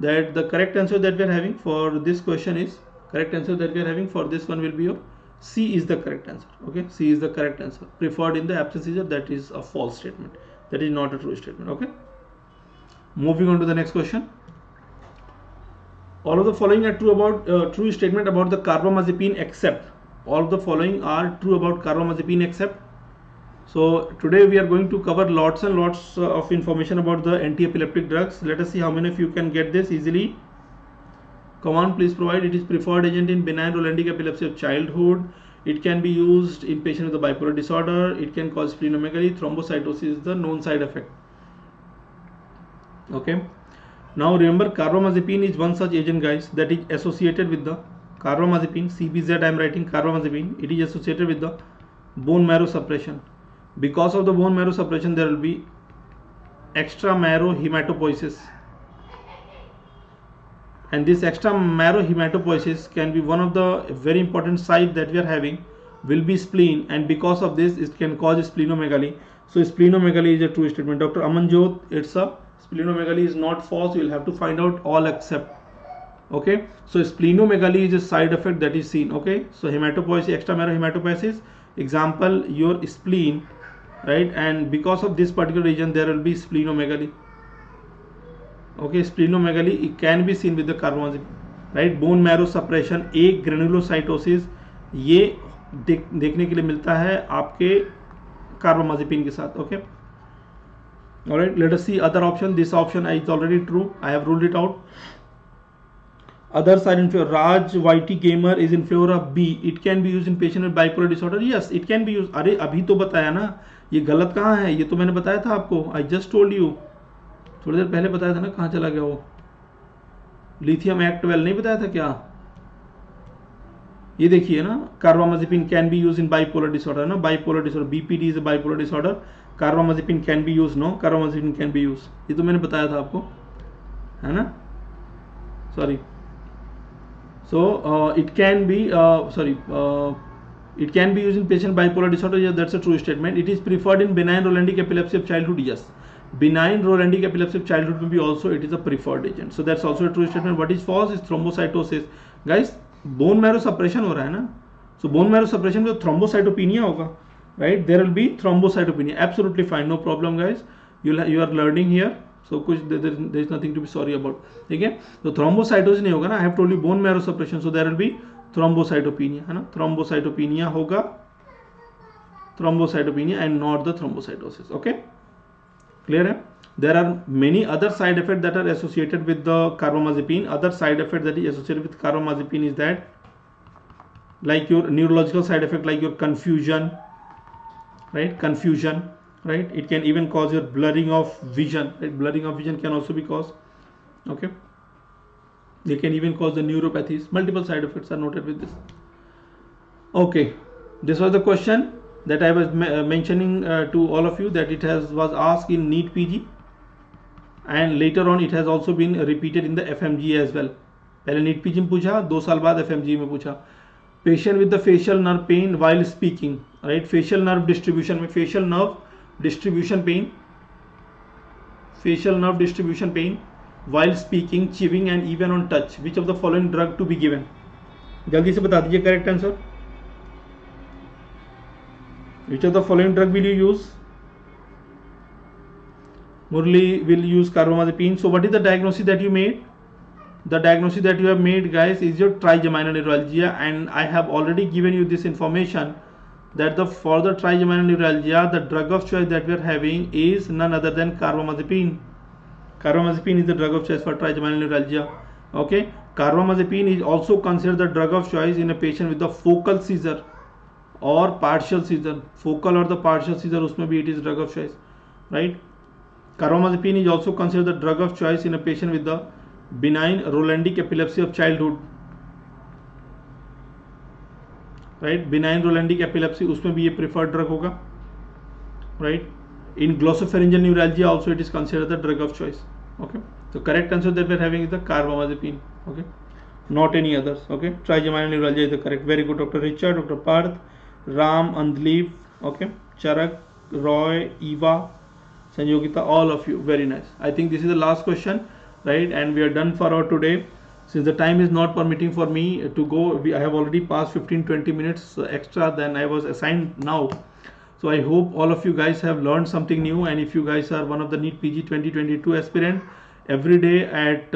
that the correct answer that we are having for this question is will be your C is the correct answer. Okay, C is the correct answer. Preferred in the absence seizure, that is a false statement. That is not a true statement. Okay. Moving on to the next question. All of the following are true about true statement about the carbamazepine except. All of the following are true about carbamazepine except. So today we are going to cover lots and lots of information about the anti-epileptic drugs. Let us see how many of you can get this easily. Come on, please provide. It is preferred agent in benign Rolandic epilepsy of childhood. It can be used in patients with a bipolar disorder. It can cause splenomegaly. Thrombocytosis is the known side effect. Okay. Now remember, carbamazepine is one such agent, guys, that is associated with the carbamazepine. CBZ I am writing carbamazepine. It is associated with the bone marrow suppression. Because of the bone marrow suppression, there will be extra marrow hematopoiesis. And this extra marrow hematopoiesis can be one of the very important site that we are having will be spleen, and because of this it can cause splenomegaly. So splenomegaly is a true statement. Dr. Amanjot, it's a splenomegaly is not false. You will have to find out all except. Okay, so splenomegaly is a side effect that is seen. Okay, so hematopoiesis, extra marrow hematopoiesis, example your spleen, right? And because of this particular region there will be splenomegaly. Okay, splenomegaly it can be seen with the carbamazepine, right? Bone marrow suppression, एक granulocytosis, ये देखने के लिए मिलता है आपके carbamazepine के साथ. Okay, all right, let us see other option. This option is already true. I have ruled it out. Others are in favor. Raj YT gamer is in favor of B. It can be used in patient with bipolar disorder. Yes, it can be used. अरे अभी तो बताया ना, ये गलत कहाँ है? ये तो मैंने बताया था आपको. I just told you. थोड़ी देर पहले बताया था ना, कहाँ चला गया वो? लिथियम एक्ट 12 नहीं बताया था क्या? ये देखिए ना, carbamazepine can be used in bipolar disorder ना, bipolar disorder, BPD is a bipolar disorder. Carbamazepine can be used, no, carbamazepine can be used. ये तो मैंने बताया था आपको, है ना? Sorry. So it can be it can be used in patient bipolar disorder. Yeah, that's a true statement. It is preferred in benign Rolandic epilepsy of childhood. Yes, benign Rolandic epilepsy of childhood will be also, it is a preferred agent. So that's also a true statement. What is false is thrombocytosis. Guys, bone marrow suppression हो रहा है ना, so bone marrow suppression में thrombocytopenia होगा, right? There will be thrombocytopenia. Absolutely fine, no problem, guys. You are learning here. So कुछ there is nothing to be sorry about. ठीक है, तो thrombocytosis नहीं होगा ना. I have told you bone marrow suppression, so there will be thrombocytopenia, है ना? Thrombocytopenia होगा, thrombocytopenia and not the thrombocytosis. Okay, clear है? There are many other side effects that are associated with the carbamazepine. Other side effect that is associated with carbamazepine is that, like your neurological side effect, like your confusion, right? Confusion, right? It can even cause your blurring of vision, right? Blurring of vision can also be caused. Okay, they can even cause the neuropathies. Multiple side effects are noted with this. Okay, this was the question that I was mentioning to all of you, that it was asked in NEET PG, and later on it has also been repeated in the FMGE as well. पहले NEET PG में पूछा, 2 साल बाद FMGE में पूछा. Patient with the facial nerve pain while speaking, right? Facial nerve distribution में facial nerve distribution pain, facial nerve distribution pain while speaking, chewing and even on touch. Which of the following drug to be given? जल्दी से बता दीजिए correct answer. Which of the following drug will you use? Murli will use carbamazepine. So what is the diagnosis that you made? The diagnosis that you have made, guys, is your trigeminal neuralgia, and I have already given you this information that for the trigeminal neuralgia, the drug of choice that we are having is none other than carbamazepine. Carbamazepine is the drug of choice for trigeminal neuralgia. Okay, carbamazepine is also considered the drug of choice in a patient with the focal seizure or partial seizure. Focal or the partial seizure, usme bhi it is drug of choice, right? Carbamazepine is also considered the drug of choice in a patient with the benign Rolandic epilepsy of childhood, right? Benign Rolandic epilepsy, उसमें भी ये preferred drug होगा, right? In glossopharyngeal neuralgia also it is considered the drug of choice. Okay, so correct answer that we are having is the carbamazepine. Okay, not any others. Okay, trigeminal neuralgia is the correct. Very good, Dr. Richard, Dr. Parth, Ram, Andleep, okay, Charak, Roy, Eva, Sanjogita, all of you, very nice. I think this is the last question, right? And we are done for our today. Since the time is not permitting for me to go, I have already passed 15-20 minutes extra than I was assigned now. So I hope all of you guys have learned something new, and if you guys are one of the NEET PG 2022 aspirant, every day at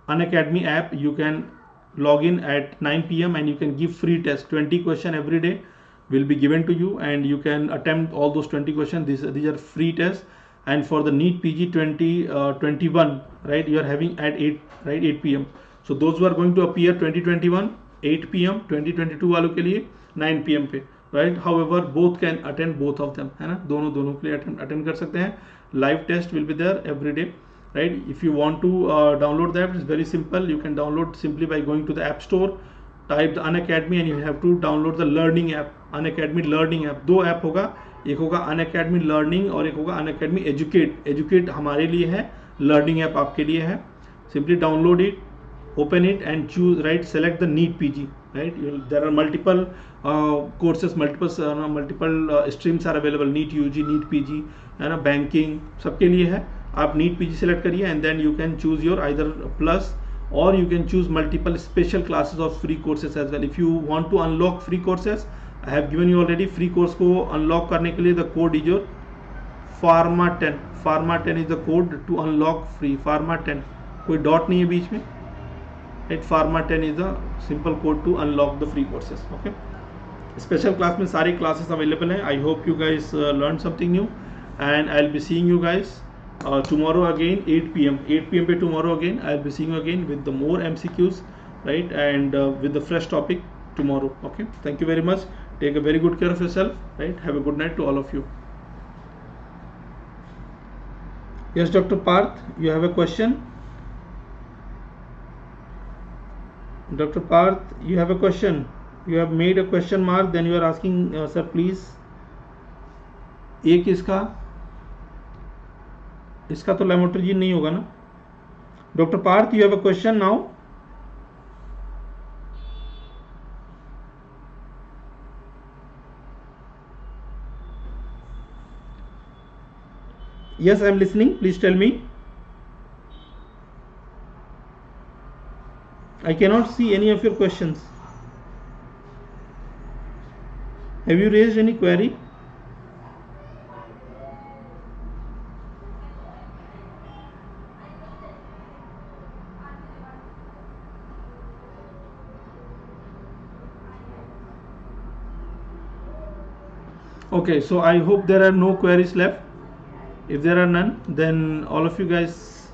Unacademy app you can log in at 9 PM and you can give free test. 20 questions every day will be given to you, and you can attempt all those 20 questions. These are free tests. And for the NEET PG 2021, right, you are having at 8 PM. So those who are going to appear 2021 8 PM, 2022 वालों के लिए 9 PM पे, right? However, both can attend both of them, है ना? दोनों के लिए attend कर सकते हैं. Live test will be there every day, right? If you want to download that, it's very simple. You can download simply by going to the App Store, type the Unacademy, and you have to download the Learning app, Unacademy Learning app. 2 app होगा, एक होगा Unacademy Learning और एक होगा Unacademy Educate हमारे लिए है, Learning app आपके लिए है. Simply download it, open it and choose, right, select the NEET PG, right? There are multiple courses, multiple streams are available, NEET UG, NEET PG, है ना, banking, सबके लिए है. आप NEET PG select करिए and then you can choose your either plus, or you can choose multiple special classes of free courses as well. If you want to unlock free courses, I have given you already. Free course को unlock करने के लिए the code is your Pharma10. Pharma10 is the code to unlock free. Pharma10, कोई dot नहीं है बीच में, right? Pharma10 is the simple code to unlock the free courses. Okay, special class में सारी classes available हैं. I hope you guys learned something new, and I'll be seeing you guys tomorrow again 8 PM. 8 PM पे tomorrow again I'll be seeing you again with the more MCQs, right, and with the fresh topic tomorrow. Okay, thank you very much. Take a very good care of yourself, right? Have a good night to all of you. Yes, Dr. Parth, you have a question? Dr. Parth, you have a question? You have made a question mark, then you are asking, sir, please. एक इसका तो Lamotrigine नहीं होगा ना? Dr. Parth, you have a question now? Yes, I am listening. Please tell me. I cannot see any of your questions. Have you raised any query? Okay, so I hope there are no queries left. If there are none, then all of you guys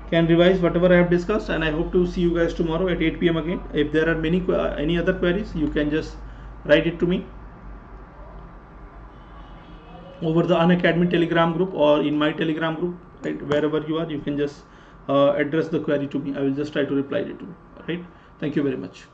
can revise whatever I have discussed, and I hope to see you guys tomorrow at 8 PM again. If there are any other queries, you can just write it to me. over the Unacademy Telegram group or in my Telegram group, right? Wherever you are, you can just address the query to me. I will just try to reply it to you. Right? Thank you very much.